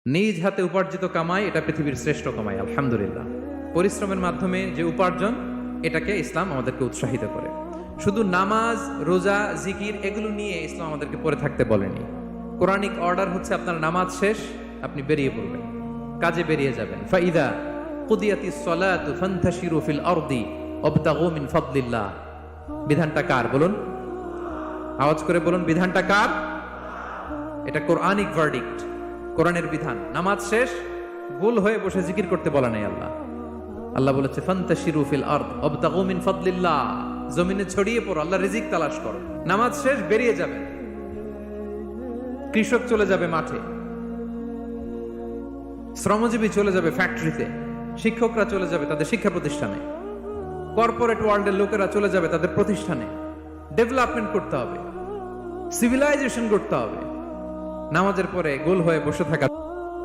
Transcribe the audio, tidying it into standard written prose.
নিজ হাতে উপার্জিত কামাই এটা পৃথিবীর শ্রেষ্ঠ কামাই, আলহামদুলিল্লাহ। পরিশ্রমের মাধ্যমে যে উপার্জন, এটাকে ইসলাম আমাদেরকে উৎসাহিত করে। শুধু নামাজ, রোজা, জিকির এগুলো নিয়ে ইসলাম আমাদেরকে পড়ে থাকতে বলেনি। কোরআনিক অর্ডার হচ্ছে আপনার নামাজ শেষ, আপনি বেরিয়ে পড়বেন, কাজে বেরিয়ে যাবেন। ফাইদা কুদিয়াতিস সালাতু ফান্তাশিরু ফিল আরদি ওয়াবতাগু মিন ফাদলিল্লাহ। বিধানটা কার বলুন? আওয়াজ করে বলুন, বিধানটা কার? এটা কোরআনিক ভার্ডিক্ট, কোরআনের বিধান। নামাজ শেষ, গোল হয়ে বসে জিকির করতে বলা নাই আল্লাহ। আল্লাহ বলেছে ফান্তাশিরু ফিল আরদ ওয়াবতাগু মিন ফাদলিল্লাহ, জমিনে ছড়িয়ে পড়ো, আল্লাহ রিজিক তালাশ করো। নামাজ শেষ, বেরিয়ে যাবেন। কৃষক চলে যাবে মাঠে, শ্রমজীবী চলে যাবে ফ্যাক্টরিতে, শিক্ষকরা চলে যাবে তাদের শিক্ষা প্রতিষ্ঠানে, কর্পোরেট ওয়ার্ল্ডের লোকেরা চলে যাবে তাদের প্রতিষ্ঠানে। ডেভেলপমেন্ট করতে হবে, সিভিলাইজেশন করতে হবে। নামাজের পরে গোল হয়ে বসে থাকা